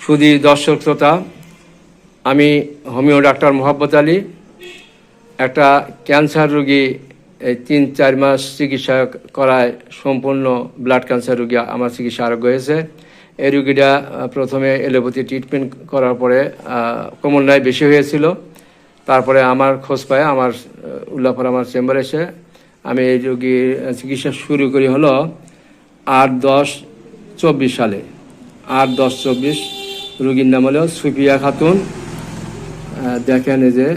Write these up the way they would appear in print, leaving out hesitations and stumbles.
সুধী দর্শক শ্রোতা, আমি হোমিও ডাক্তার মোহাব্বত আলী। একটা ক্যান্সার রোগী 3-4 মাস চিকিৎসা করায় সম্পূর্ণ ব্লাড ক্যান্সার রোগী আমার চিকিৎসা আরোগ্য হয়েছে। এই রোগীটা প্রথমে এলোপ্যাথি ট্রিটমেন্ট করার পরে ক্রমান্বয়ে বেশি হয়েছিল। তারপরে আমার খোঁজ পায় আমার উল্লাপাড়া আমার চেম্বারে এসে আমি এই রোগীর চিকিৎসা শুরু করি হলো 8-10-24 সালে। 8-10-24 রোগীর নাম হলো সুফিয়া খাতুন। দেখেন এই যে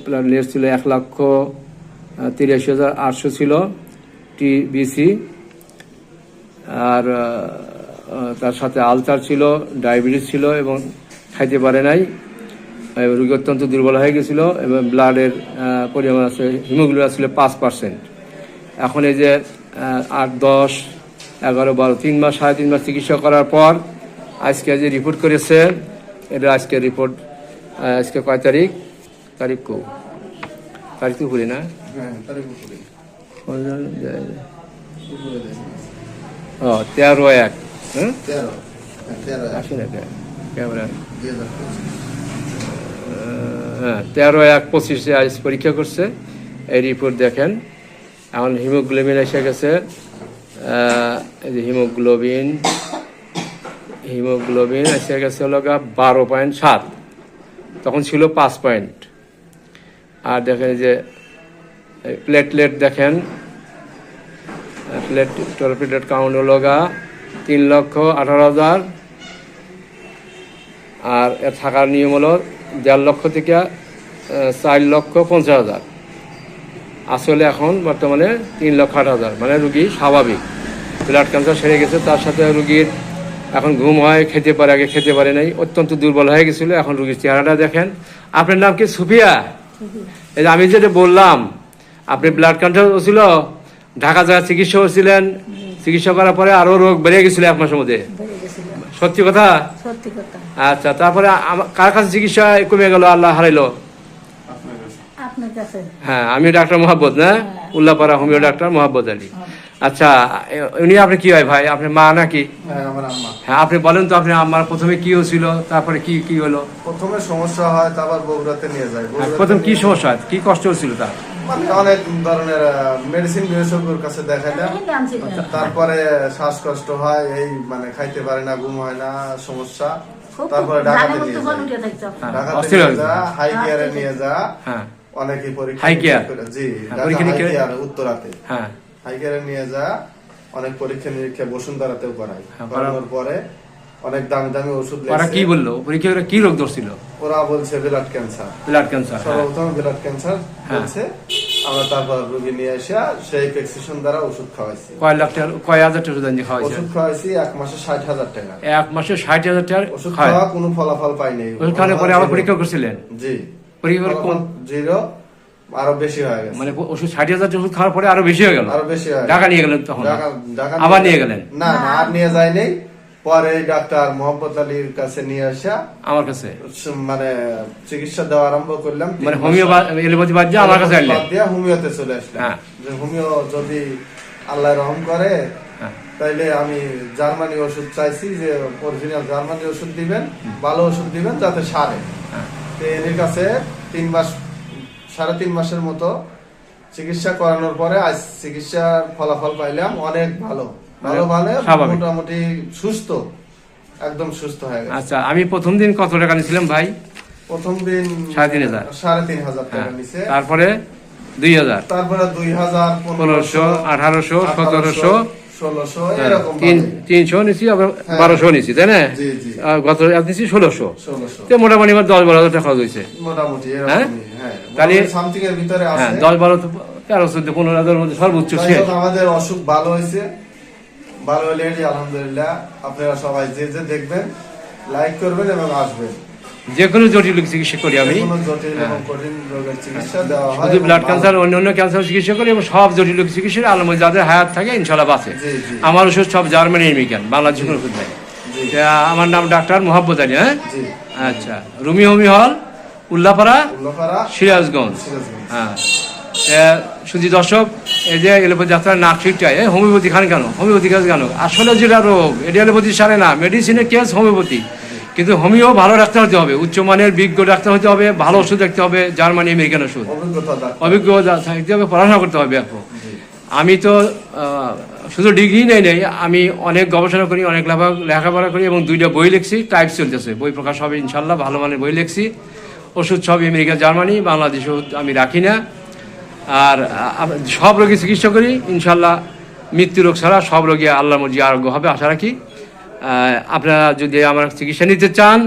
প্লেটলেট ছিল 1,83,800 ছিল টিবিসি, আর তার সাথে আলসার ছিল, ডায়াবেটিস ছিল এবং খাইতে পারে নাই। রোগী অত্যন্ত দুর্বল হয়ে গেছিল এবং ব্লাডের পরিমাণ আছে হিমোগ্লোবিন ছিল 5%। এখন এই যে 8-10-11-12 3 মাস 3.5 মাস চিকিৎসা করার পর আজকে যে রিপোর্ট করেছে, এটা আজকে রিপোর্ট। আজকে কয় তারিখ? তারিখ তো ভুলি না, 13/1। হ্যাঁ, 13/1/25 আজ পরীক্ষা করছে। এই রিপোর্ট দেখেন। এখন হিমোগ্লোবিন এসে গেছে, এই যে হিমোগ্লোবিন এসে গেছে হলো 12.7, তখন ছিল 5 পয়েন্ট। আর দেখেন যে প্লেটলেট দেখেন, প্লেটলেট কাউন্ট হলো 3,18,000। আর এর থাকার নিয়ম হলো 1.5 লক্ষ থেকে 4,50,000। আসলে এখন বর্তমানে 3,08,000, মানে রুগী স্বাভাবিক, ব্লাড ক্যান্সার সেরে গেছে। তার সাথে রুগীর এখন ঘুম হয়, খেতে পারে, আগে খেতে পারে নাই, অত্যন্ত দুর্বল হয়ে গেছিল। এখন রুগীর চেহারাটা দেখেন। আপনার নাম কি? সুফিয়া। এই যে আমি যেটা বললাম, আপনি ব্লাড ক্যান্সার হচ্ছিল, ঢাকা জায়গায় চিকিৎসা হচ্ছিলেন, চিকিৎসা করার পরে আরো রোগ বেড়ে গেছিল 1 মাসের মধ্যে। সত্যি কথা? আচ্ছা, তারপরে কার কাছে চিকিৎসা কমে গেল, আল্লাহ হারাইলো? হ্যাঁ, আমি ডাক্তার মোহাব্বত, না উল্লাপাড়া হোমিও ডাক্তার মোহাব্বত আলী। আচ্ছা, উনি আপনি কি হয় ভাই? আপনার মা নাকি? হ্যাঁ, আপনি বলেন তো, আপনি আমার প্রথমে কি হয়েছিল, তারপরে কি হলো? প্রথমে সমস্যা হয়, তারপর বগুড়াতে নিয়ে যায়। প্রথম কি সমস্যা হয়, কি কষ্ট হচ্ছিল? তার মানে অনেক ধরনের মেডিসিন বিশেষজ্ঞের কাছে দেখাইলাম। তারপরে শ্বাসকষ্ট হয়, এই মানে খাইতে পারে না, ঘুম হয় না, সমস্যা। তারপরে ঢাকাতে নিয়ে যা, হাই কেয়ারে নিয়ে যা। অনেকেই পরীক্ষা, হাই কেয়ার, জি, উত্তরাতে হাই কেয়ারে নিয়ে যা, অনেক পরীক্ষা নিরীক্ষা বসুন্ধরাতেও করাই। করানোর পরে অনেক দামি দামি ওষুধ। ওরা কি বললো পরীক্ষা করে? কি রোগ ধরছিল? ওরা বলছে ব্লাড ক্যান্সার। সর্বপ্রথম ব্লাড ক্যান্সার বলছে। আমরা তারপর রোগী নিয়ে এসে সেই প্রেসক্রিপশন দ্বারা ওষুধ খাওয়াইছি। কয় লাখ টাকা, কয় হাজার টাকা খাওয়াইছি? ওষুধ খাওয়াইছি 1 মাসে 60,000 টাকা। 1 মাসে 60,000 টাকা ওষুধ খাওয়া, কোনো ফলাফল পাই নাই। ওষুধ খাওয়ার পরে আবার পরীক্ষা করছিলেন? জি, পরীক্ষা কোন জিরো, আরো বেশি হয়ে গেছে। মানে ওষুধ 60,000 ওষুধ খাওয়ার পরে আরো বেশি হয়ে গেল? আরো বেশি হয়ে গেল। ঢাকা নিয়ে গেলেন তখন? আবার নিয়ে গেলেন? না, আর নিয়ে যায়নি। পরে ডাক্তার মোহাম্মত আলীর কাছে নিয়ে আসা, আমার কাছে মানে চিকিৎসা দেওয়া আরম্ভ করলাম। মানে হোমিও এলোপ্যাথি বাদ দিয়ে আমার কাছে আসলেন? হোমিওতে চলে আসলাম। যে হোমিও যদি আল্লাহ রহম করে, তাইলে আমি জার্মানি ওষুধ চাইছি, যে অরিজিনাল জার্মানি ওষুধ দিবেন, ভালো ওষুধ দিবেন যাতে সারে। এর কাছে 3 মাস, 3.5 মাসের মতো চিকিৎসা করানোর পরে আজ চিকিৎসার ফলাফল পাইলাম অনেক ভালো। মোটামুটি সুস্থ, একদম সুস্থ হয়ে গেছে। আচ্ছা, আমি প্রথম দিন কত টাকা নিয়েছিলাম ভাই? প্রথম দিন 3,500 টাকা নিছে। তারপরে 2,000, তারপরে 2,000, 1,500, 1,800, 1,700, 1,600, এরকম 300 নিছি, আবার 1,200 নিছি, তাই না? জি জি। গত নিছি 1,600। মোটামুটি 10-12 হাজার টাকা খরচ হয়েছে মোটামুটি। হ্যাঁ, তাহলে সামথিং এর ভিতরে আছে। 10-12, 13-14-15,000 মধ্যে সর্বোচ্চ শেষ। আমাদের অসুখ ভালো হয়েছে। ভালো হলে আলহামদুলিল্লাহ। আপনারা সবাই যে যে দেখবেন, লাইক করবেন এবং আসবেন। যে কোনো জটিল চিকিৎসা করি আমি, শুধু ব্লাড ক্যান্সার, অন্যান্য ক্যান্সার চিকিৎসা করি এবং সব জটিল চিকিৎসা আলম যাদের হায়াত থাকে ইনশাল্লাহ বাঁচে। আমার ওষুধ সব জার্মানি আমেরিকান, বাংলাদেশ কোনো ওষুধ নাই। আমার নাম ডাক্তার মোহাব্বত আলী। হ্যাঁ, আচ্ছা, রুমি হোমি হল, উল্লাপাড়া, সিরাজগঞ্জ। হ্যাঁ, শুধু দর্শক, এই যে এলোপ্যাথি ডাক্তার নাক ছিটটায় হোমিওপ্যাথি খান কেন, হোমিওপ্যাথি কাজ কেন? আসলে যেটা রোগ এটা এলোপ্যাথি সারে না, মেডিসিনের কেস হোমিওপ্যাথি। কিন্তু হোমিও ভালো ডাক্তার হতে হবে, উচ্চমানের বিজ্ঞ ডাক্তার হতে হবে, ভালো ওষুধ দেখতে হবে, জার্মানি আমেরিকান ওষুধ, অভিজ্ঞতা থাকতে হবে, পড়াশোনা করতে হবে। এখন আমি তো শুধু ডিগ্রি নেই, আমি অনেক গবেষণা করি, অনেক লেখাপড়া করি এবং 2টা বই লিখছি, টাইপ চলতেছে, বই প্রকাশ হবে ইনশাল্লাহ, ভালো মানের বই লিখছি। ওষুধ সব আমেরিকা জার্মানি, বাংলাদেশ আমি রাখি না। আর সব রোগী চিকিৎসা করি ইনশাল্লাহ, মৃত্যু রোগ ছাড়া সব রোগী আল্লাহর মর্জি আরোগ্য হবে আশা রাখি। আপনারা যদি আমার চিকিৎসা নিতে চান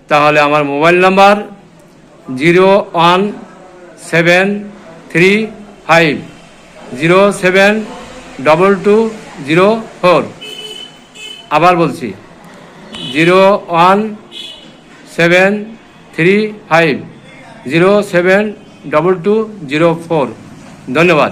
তাহলে আমার মোবাইল নাম্বার 01735072204। আবার বলছি 01735072204। ধন্যবাদ।